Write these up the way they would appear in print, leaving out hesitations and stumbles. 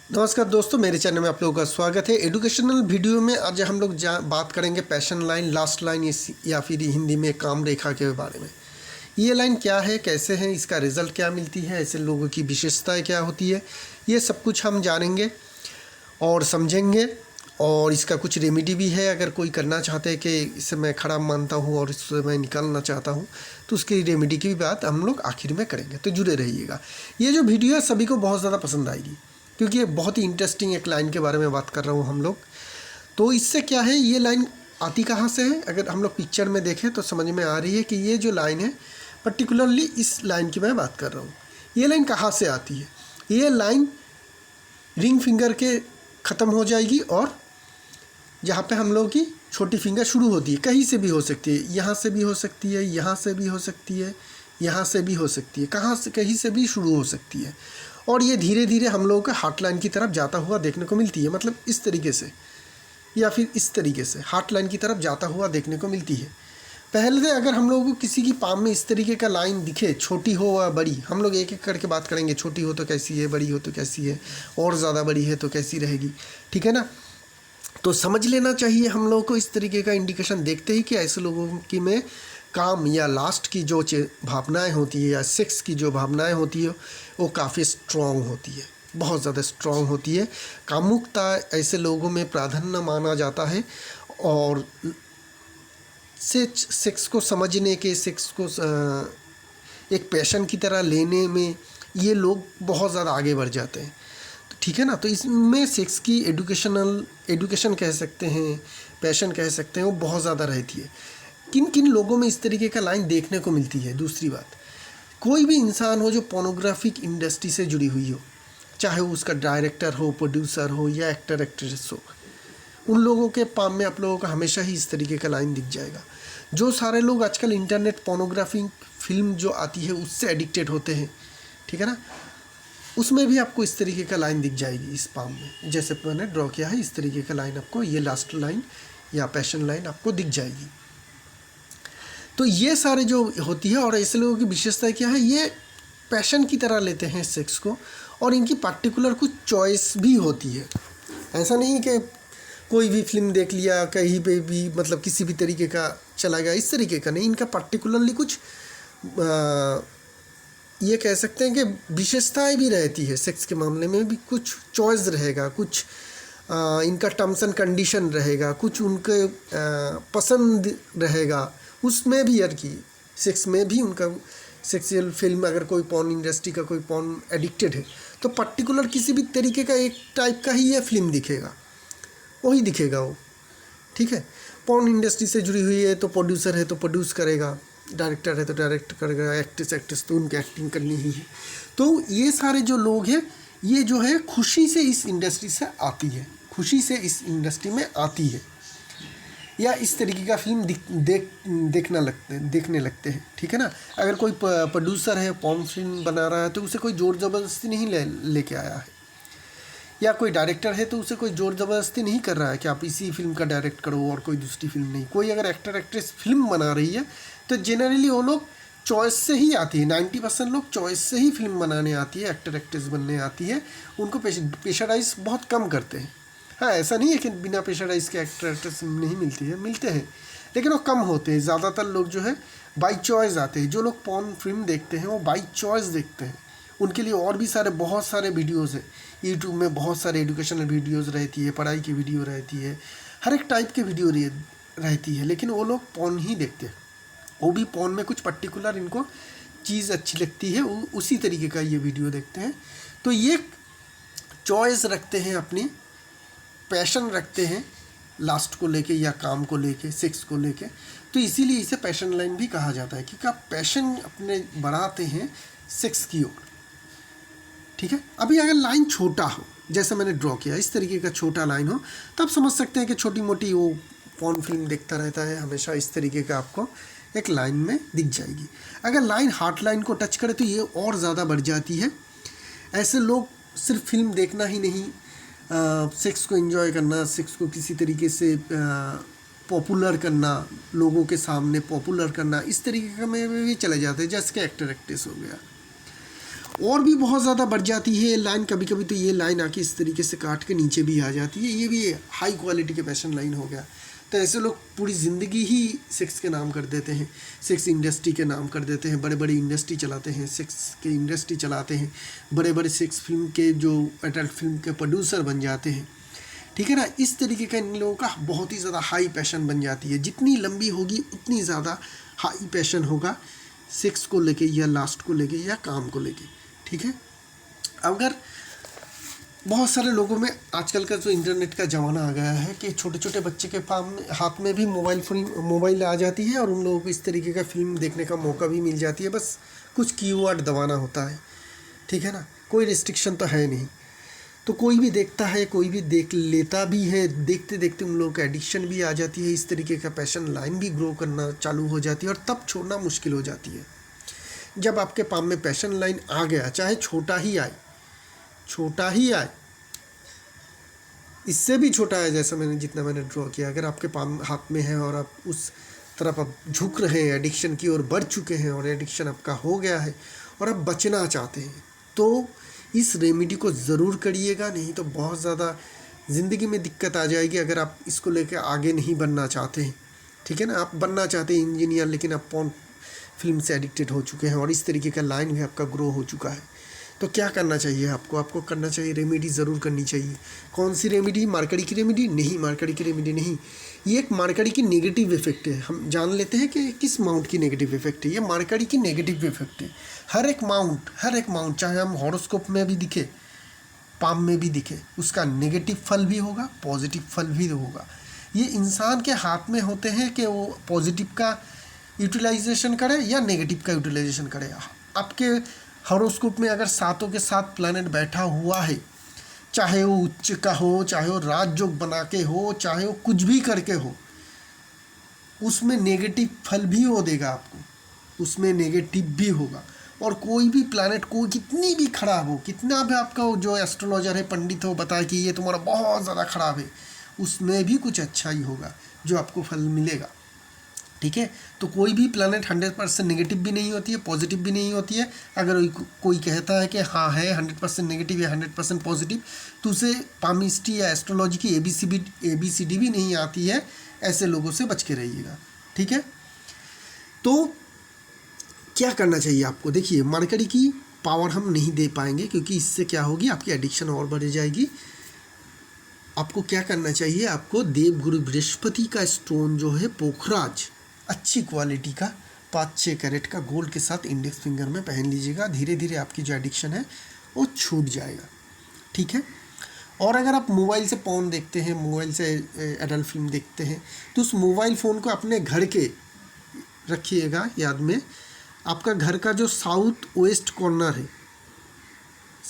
नमस्कार दोस्तों, मेरे चैनल में आप लोगों का स्वागत है। एजुकेशनल वीडियो में आज हम लोग बात करेंगे पैशन लाइन, लास्ट लाइन या फिर हिंदी में काम रेखा के बारे में। ये लाइन क्या है, कैसे है, इसका रिज़ल्ट क्या मिलती है, ऐसे लोगों की विशेषताएं क्या होती है, ये सब कुछ हम जानेंगे और समझेंगे। और इसका कुछ रेमेडी भी है। अगर कोई करना चाहते हैं कि इसे मैं खराब मानता हूँ और इससे मैं निकालना चाहता हूँ, तो उसकी रेमेडी की भी बात हम लोग आखिर में करेंगे, तो जुड़े रहिएगा। ये जो वीडियो है सभी को बहुत ज़्यादा पसंद आएगी, क्योंकि ये बहुत ही इंटरेस्टिंग एक लाइन के बारे में बात कर रहा हूँ हम लोग। तो इससे क्या है, ये लाइन आती कहाँ से है, अगर हम लोग पिक्चर में देखें तो समझ में आ रही है कि ये जो लाइन है, पर्टिकुलरली इस लाइन की मैं बात कर रहा हूँ। ये लाइन कहाँ से आती है? ये लाइन रिंग फिंगर के ख़त्म हो जाएगी और जहाँ पे हम लोगों की छोटी फिंगर शुरू होती है, कहीं से भी हो सकती है, यहाँ से भी हो सकती है, यहाँ से भी हो सकती है, यहाँ से भी हो सकती है, कहाँ से कहीं से भी शुरू हो सकती है। और ये धीरे धीरे हम लोगों के हार्ट लाइन की तरफ जाता हुआ देखने को मिलती है, मतलब इस तरीके से या फिर इस तरीके से हार्ट लाइन की तरफ जाता हुआ देखने को मिलती है। पहले से अगर हम लोगों को किसी की पाम में इस तरीके का लाइन दिखे, छोटी हो या बड़ी, हम लोग एक एक करके बात करेंगे। छोटी हो तो कैसी है, बड़ी हो तो कैसी है, और ज़्यादा बड़ी है तो कैसी रहेगी, ठीक है ना। तो समझ लेना चाहिए हम लोगों को इस तरीके का इंडिकेशन देखते ही कि ऐसे लोगों की में काम या लास्ट की जो भावनाएं होती है या सेक्स की जो भावनाएं होती है वो काफ़ी स्ट्रॉन्ग होती है, बहुत ज़्यादा स्ट्रॉन्ग होती है। कामुकता ऐसे लोगों में प्राधान्य माना जाता है और सेक्स को समझने के, सेक्स को एक पैशन की तरह लेने में ये लोग बहुत ज़्यादा आगे बढ़ जाते हैं, ठीक है ना। तो इसमें सेक्स की एडुकेशन कह सकते हैं, पैशन कह सकते हैं, वो बहुत ज़्यादा रहती है। किन किन लोगों में इस तरीके का लाइन देखने को मिलती है? दूसरी बात, कोई भी इंसान हो जो पोर्नोग्राफिक इंडस्ट्री से जुड़ी हुई हो, चाहे वो उसका डायरेक्टर हो, प्रोड्यूसर हो या एक्टर एक्ट्रेस हो, उन लोगों के पाम में आप लोगों का हमेशा ही इस तरीके का लाइन दिख जाएगा। जो सारे लोग आजकल इंटरनेट पोर्नोग्राफिक फिल्म जो आती है उससे एडिक्टेड होते हैं, ठीक है ना, उसमें भी आपको इस तरीके का लाइन दिख जाएगी इस पाम में। जैसे मैंने ड्रॉ किया है, इस तरीके का लाइन आपको, ये लास्ट लाइन या पैशन लाइन आपको दिख जाएगी। तो ये सारे जो होती है, और ऐसे लोगों की विशेषता क्या है, ये पैशन की तरह लेते हैं सेक्स को, और इनकी पर्टिकुलर कुछ चॉइस भी होती है। ऐसा नहीं कि कोई भी फिल्म देख लिया कहीं पे भी, मतलब किसी भी तरीके का चला गया, इस तरीके का नहीं। इनका पर्टिकुलरली कुछ ये कह सकते हैं कि विशेषताएं भी रहती है। सेक्स के मामले में भी कुछ चॉइस रहेगा, कुछ इनका टर्म्स एंड कंडीशन रहेगा, कुछ उनके पसंद रहेगा। उसमें भी यार की सेक्स में भी उनका सेक्सुअल फिल्म, अगर कोई पॉर्न इंडस्ट्री का कोई पॉर्न एडिक्टेड है तो पर्टिकुलर किसी भी तरीके का एक टाइप का ही ये फिल्म दिखेगा, वही दिखेगा वो, ठीक है। पॉर्न इंडस्ट्री से जुड़ी हुई है तो प्रोड्यूसर है तो प्रोड्यूस करेगा, डायरेक्टर है तो डायरेक्ट करेगा, एक्ट्रेस तो उनकी एक्टिंग करनी ही है। तो ये सारे जो लोग हैं, ये जो है खुशी से इस इंडस्ट्री से आती है, खुशी से इस इंडस्ट्री में आती है, या इस तरीके का फिल्म देखने लगते हैं, ठीक है ना। अगर कोई प्रोड्यूसर है, पॉर्न फिल्म बना रहा है, तो उसे कोई ज़ोर ज़बरदस्ती नहीं लेके आया है, या कोई डायरेक्टर है तो उसे कोई ज़ोर ज़बरदस्ती नहीं कर रहा है कि आप इसी फिल्म का डायरेक्ट करो और कोई दूसरी फिल्म नहीं। कोई अगर एक्टर एक्ट्रेस फिल्म बना रही है तो जनरली वो लोग चॉइस से ही आती है। 90% लोग चॉइस से ही फिल्म बनाने आती है, एक्टर एक्ट्रेस बनने आती है। उनको प्रेशराइज बहुत कम करते हैं। हाँ, ऐसा नहीं है कि बिना प्रेशराइज के एक्टर एक्ट्रेस नहीं मिलती है, मिलते हैं, लेकिन वो कम होते हैं। ज़्यादातर लोग जो है बाई चॉइस आते हैं। जो लोग पॉर्न फिल्म देखते हैं वो बाई चॉइस देखते हैं। उनके लिए और भी सारे बहुत सारे वीडियोज़ हैं। यूट्यूब में बहुत सारे एजुकेशनल वीडियोज़ रहती है, पढ़ाई की वीडियो रहती है, हर एक टाइप की वीडियो रहती है, लेकिन वो लोग पॉर्न ही देखते हैं। वो भी पॉर्न में कुछ पर्टिकुलर इनको चीज़ अच्छी लगती है, उसी तरीके का ये वीडियो देखते हैं। तो ये चॉइस रखते हैं, अपनी पैशन रखते हैं लास्ट को लेके या काम को लेके, सेक्स को लेके। तो इसीलिए इसे पैशन लाइन भी कहा जाता है, क्योंकि आप पैशन अपने बढ़ाते हैं सेक्स की ओर, ठीक है। अभी अगर लाइन छोटा हो, जैसे मैंने ड्रॉ किया, इस तरीके का छोटा लाइन हो, तो आप समझ सकते हैं कि छोटी मोटी वो पॉर्न फिल्म देखता रहता है हमेशा, इस तरीके का आपको एक लाइन में दिख जाएगी। अगर लाइन हार्ट लाइन को टच करे तो ये और ज़्यादा बढ़ जाती है। ऐसे लोग सिर्फ फिल्म देखना ही नहीं, सेक्स को एंजॉय करना, सेक्स को किसी तरीके से पॉपुलर करना, लोगों के सामने पॉपुलर करना, इस तरीके का में भी चले जाते हैं, जैसे कि एक्टर एक्ट्रेस हो गया। और भी बहुत ज़्यादा बढ़ जाती है ये लाइन। कभी कभी तो ये लाइन आके इस तरीके से काट के नीचे भी आ जाती है। ये भी हाई क्वालिटी के पैशन लाइन हो गया। तो ऐसे लोग पूरी ज़िंदगी ही सेक्स के नाम कर देते हैं, सेक्स इंडस्ट्री के नाम कर देते हैं, बड़े बड़े इंडस्ट्री चलाते हैं, सेक्स के इंडस्ट्री चलाते हैं, बड़े बड़े सेक्स फिल्म के जो एडल्ट फिल्म के प्रोड्यूसर बन जाते हैं। ठीक है ना। इस तरीके का इन लोगों का बहुत ही ज़्यादा हाई पैशन बन जाती है। जितनी लंबी होगी उतनी ज़्यादा हाई पैशन होगा सेक्स को लेके या लास्ट को लेके या काम को लेके। ठीक है। अगर बहुत सारे लोगों में आजकल का जो इंटरनेट का ज़माना आ गया है कि छोटे छोटे बच्चे के हाथ में भी मोबाइल आ जाती है और उन लोगों को इस तरीके का फिल्म देखने का मौका भी मिल जाती है। बस कुछ कीवर्ड दबाना होता है। ठीक है ना। कोई रिस्ट्रिक्शन तो है नहीं, तो कोई भी देखता है, कोई भी देख लेता भी है। देखते देखते उन लोगों को एडिक्शन भी आ जाती है, इस तरीके का पैशन लाइन भी ग्रो करना चालू हो जाती है और तब छोड़ना मुश्किल हो जाती है। जब आपके पाम में पैशन लाइन आ गया, चाहे छोटा ही आए, इससे भी छोटा है जैसा जितना मैंने ड्रॉ किया, अगर आपके पाम हाथ में है और आप उस तरफ आप झुक रहे हैं, एडिक्शन की ओर बढ़ चुके हैं और एडिक्शन आपका हो गया है और आप बचना चाहते हैं, तो इस रेमेडी को ज़रूर करिएगा। नहीं तो बहुत ज़्यादा ज़िंदगी में दिक्कत आ जाएगी अगर आप इसको लेकर आगे नहीं बनना चाहते हैं। ठीक है ना। आप बनना चाहते हैं इंजीनियर, लेकिन आप पॉर्न फिल्म से एडिक्टेड हो चुके हैं और इस तरीके का लाइन भी आपका ग्रो हो चुका है। तो क्या करना चाहिए आपको करना चाहिए, रेमेडी ज़रूर करनी चाहिए। कौन सी रेमेडी? मारकड़ी की रेमेडी नहीं, मारकड़ी की रेमेडी नहीं। ये एक मारकड़ी की नेगेटिव इफेक्ट है। हम जान लेते हैं कि किस माउंट की नेगेटिव इफेक्ट है। ये मारकड़ी की नेगेटिव इफेक्ट है। हर एक माउंट चाहे हम हॉरोस्कोप में भी दिखे, पाम में भी दिखे, उसका नेगेटिव फल भी होगा, पॉजिटिव फल भी होगा। ये इंसान के हाथ में होते हैं कि वो पॉजिटिव का यूटिलाइजेशन करे या नेगेटिव का यूटिलाइजेशन करे। आपके हॉरोस्कोप में अगर सातों के साथ प्लैनेट बैठा हुआ है, चाहे वो उच्च का हो, चाहे वो राजयोग बना के हो, चाहे वो कुछ भी करके हो, उसमें नेगेटिव फल भी वो देगा आपको, उसमें नेगेटिव भी होगा। और कोई भी प्लैनेट को कितनी भी खराब हो, कितना भी आपका जो एस्ट्रोलॉजर है, पंडित हो, बताए कि ये तुम्हारा बहुत ज़्यादा खराब है, उसमें भी कुछ अच्छा ही होगा जो आपको फल मिलेगा। ठीक है। तो कोई भी प्लैनेट 100% नेगेटिव भी नहीं होती है, पॉजिटिव भी नहीं होती है। अगर कोई कहता है कि हाँ है 100% नेगेटिव या 100% पॉजिटिव, तो उसे पामिस्ट्री या एस्ट्रोलॉजी की ABCD भी नहीं आती है। ऐसे लोगों से बच के रहिएगा। ठीक है। तो क्या करना चाहिए आपको? देखिए, मरकरी की पावर हम नहीं दे पाएंगे क्योंकि इससे क्या होगी, आपकी एडिक्शन और बढ़ जाएगी। आपको क्या करना चाहिए? आपको देवगुरु बृहस्पति का स्टोन जो है पोखराज, अच्छी क्वालिटी का 5-6 कैरेट का गोल्ड के साथ इंडेक्स फिंगर में पहन लीजिएगा। धीरे धीरे आपकी जो एडिक्शन है वो छूट जाएगा। ठीक है। और अगर आप मोबाइल से पॉर्न देखते हैं, मोबाइल से एडल्ट फिल्म देखते हैं, तो उस मोबाइल फ़ोन को अपने घर के रखिएगा याद में। आपका घर का जो साउथ वेस्ट कॉर्नर है,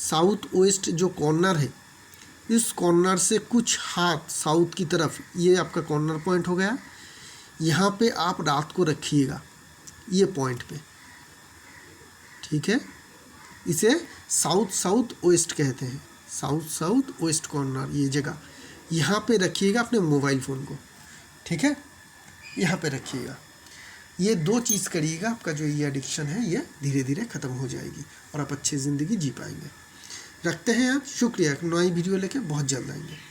साउथ वेस्ट जो कॉर्नर है, इस कॉर्नर से कुछ हाथ साउथ की तरफ, ये आपका कॉर्नर पॉइंट हो गया। यहाँ पे आप रात को रखिएगा, ये पॉइंट पे। ठीक है। इसे साउथ वेस्ट कहते हैं, साउथ वेस्ट कॉर्नर, ये जगह यहाँ पे रखिएगा अपने मोबाइल फ़ोन को। ठीक है। यहाँ पे रखिएगा। ये 2 चीज़ करिएगा, आपका जो ये एडिक्शन है ये धीरे धीरे ख़त्म हो जाएगी और आप अच्छी ज़िंदगी जी पाएंगे। रखते हैं आप। शुक्रिया। नई वीडियो लेके बहुत जल्द आएंगे।